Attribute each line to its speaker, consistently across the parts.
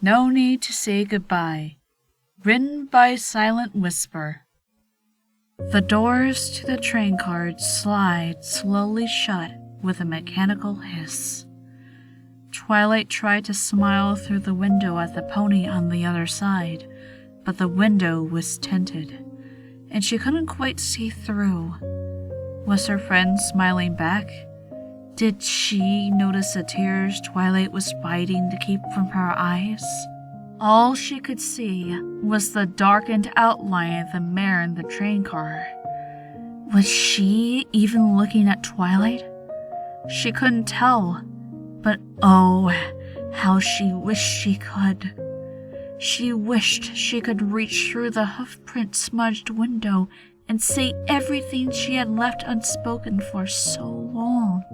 Speaker 1: No Need to Say Goodbye, written by Silent Whisper. The doors to the train car slide slowly shut with a mechanical hiss. Twilight tried to smile through the window at the pony on the other side, but the window was tinted, and she couldn't quite see through. Was her friend smiling back? Did she notice the tears Twilight was fighting to keep from her eyes? All she could see was the darkened outline of the mare in the train car. Was she even looking at Twilight? She couldn't tell, but oh, how she wished she could. She wished she could reach through the hoofprint-smudged window and say everything she had left unspoken for so long.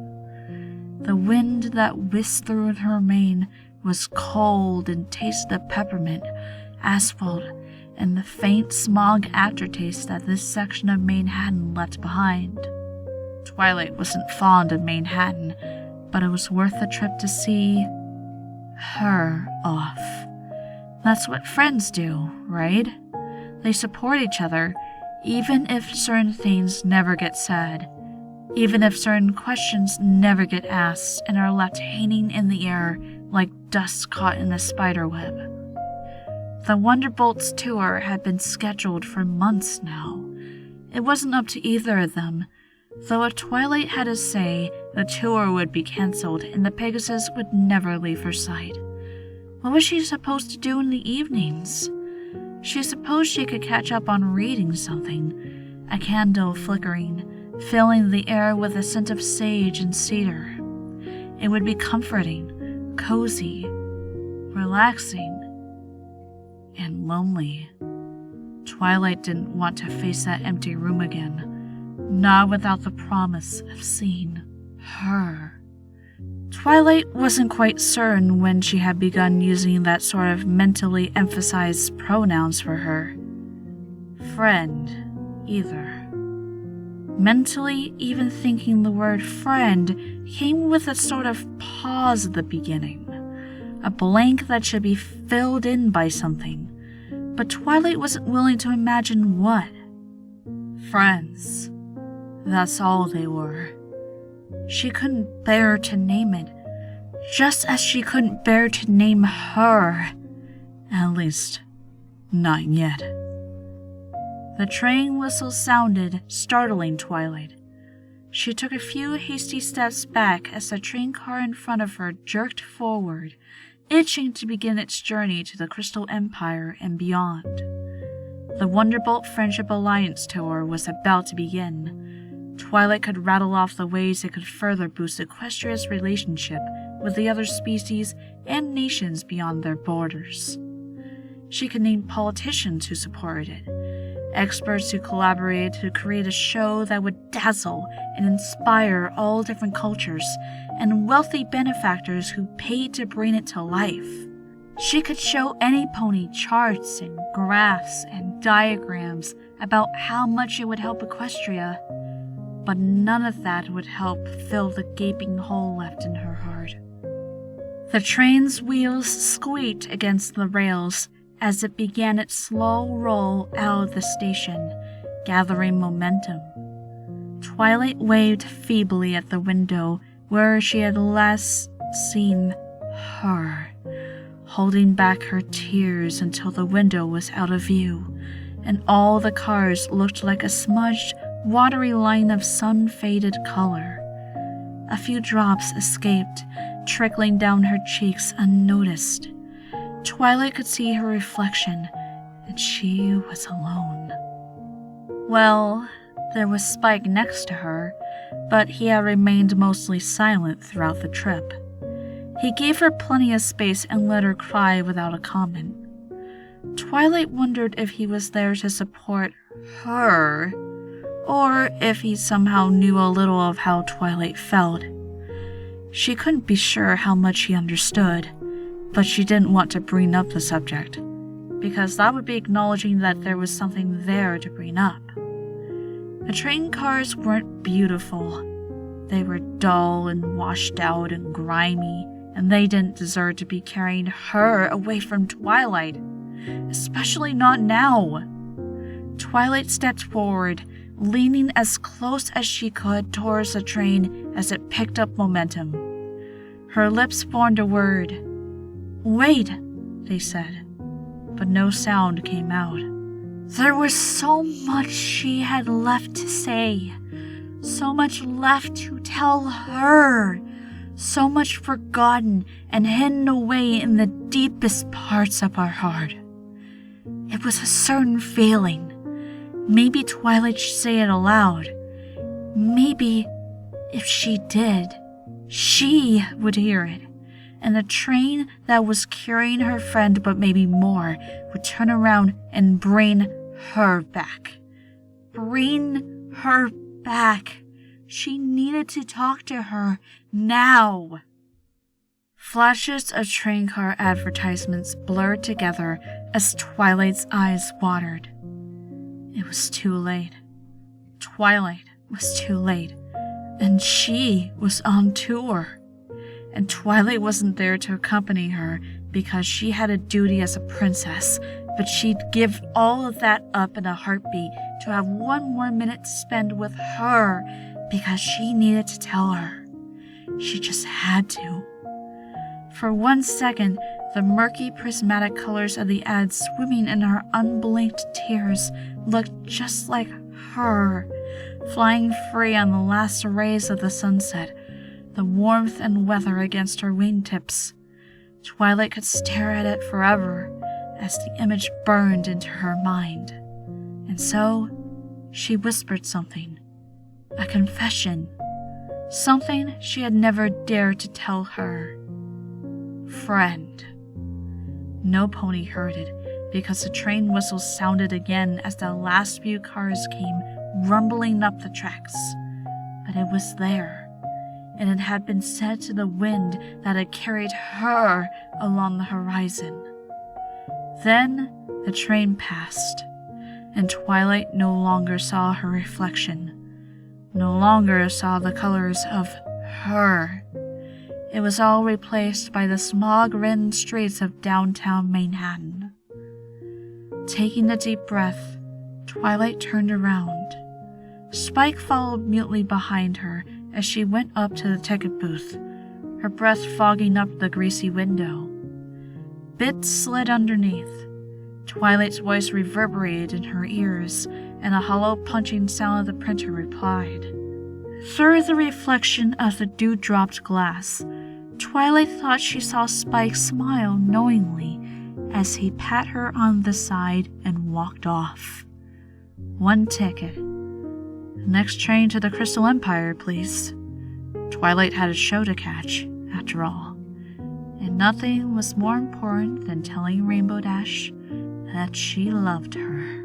Speaker 1: The wind that whisked through her mane was cold and tasted of peppermint, asphalt, and the faint smog aftertaste that this section of Manhattan left behind. Twilight wasn't fond of Manhattan, but it was worth the trip to see her off. That's what friends do, right? They support each other, even if certain things never get said. Even if certain questions never get asked and are left hanging in the air like dust caught in a spider web. The Wonderbolts tour had been scheduled for months now. It wasn't up to either of them, though if Twilight had a say, the tour would be cancelled and the Pegasus would never leave her sight. What was she supposed to do in the evenings? She supposed she could catch up on reading something, a candle flickering, filling the air with a scent of sage and cedar. It would be comforting, cozy, relaxing, and lonely. Twilight didn't want to face that empty room again, not without the promise of seeing her. Twilight wasn't quite certain when she had begun using that sort of mentally emphasized pronouns for her. Friend, either. Mentally, even thinking the word friend came with a sort of pause at the beginning, a blank that should be filled in by something, but Twilight wasn't willing to imagine what. Friends. That's all they were. She couldn't bear to name it, just as she couldn't bear to name her. At least, not yet. The train whistle sounded, startling Twilight. She took a few hasty steps back as the train car in front of her jerked forward, itching to begin its journey to the Crystal Empire and beyond. The Wonderbolt Friendship Alliance tour was about to begin. Twilight could rattle off the ways it could further boost Equestria's relationship with the other species and nations beyond their borders. She could name politicians who supported it, experts who collaborated to create a show that would dazzle and inspire all different cultures, and wealthy benefactors who paid to bring it to life. She could show any pony charts and graphs and diagrams about how much it would help Equestria, but none of that would help fill the gaping hole left in her heart. The train's wheels squeaked against the rails as it began its slow roll out of the station, gathering momentum. Twilight waved feebly at the window where she had last seen her, holding back her tears until the window was out of view, and all the cars looked like a smudged, watery line of sun-faded color. A few drops escaped, trickling down her cheeks unnoticed. Twilight could see her reflection, and she was alone. Well, there was Spike next to her, but he had remained mostly silent throughout the trip. He gave her plenty of space and let her cry without a comment. Twilight wondered if he was there to support her, or if he somehow knew a little of how Twilight felt. She couldn't be sure how much he understood, but she didn't want to bring up the subject, because that would be acknowledging that there was something there to bring up. The train cars weren't beautiful. They were dull and washed out and grimy, and they didn't deserve to be carrying her away from Twilight. Especially not now. Twilight stepped forward, leaning as close as she could towards the train as it picked up momentum. Her lips formed a word. "Wait," they said, but no sound came out. There was so much she had left to say, so much left to tell her, so much forgotten and hidden away in the deepest parts of her heart. It was a certain feeling. Maybe Twilight should say it aloud. Maybe, if she did, she would hear it, and the train that was carrying her friend, but maybe more, would turn around and bring her back. Bring her back. She needed to talk to her now. Flashes of train car advertisements blurred together as Twilight's eyes watered. It was too late. Twilight was too late, and she was on tour. And Twilight wasn't there to accompany her because she had a duty as a princess, but she'd give all of that up in a heartbeat to have one more minute to spend with her because she needed to tell her. She just had to. For 1 second, the murky prismatic colors of the ad swimming in her unblinked tears looked just like her, flying free on the last rays of the sunset, the warmth and weather against her wingtips. Twilight could stare at it forever as the image burned into her mind. And so, she whispered something. A confession. Something she had never dared to tell her friend. No pony heard it because the train whistle sounded again as the last few cars came rumbling up the tracks. But it was there, and it had been said to the wind that had carried her along the horizon. Then the train passed, and Twilight no longer saw her reflection, no longer saw the colors of her. It was all replaced by the smog-ridden streets of downtown Manhattan. Taking a deep breath, Twilight turned around. Spike followed mutely behind her as she went up to the ticket booth, her breath fogging up the greasy window. Bits slid underneath. Twilight's voice reverberated in her ears, and a hollow punching sound of the printer replied. Through the reflection of the dew-dropped glass, Twilight thought she saw Spike smile knowingly as he pat her on the side and walked off. 1 ticket. The next train to the Crystal Empire, please. Twilight had a show to catch, after all, and nothing was more important than telling Rainbow Dash that she loved her.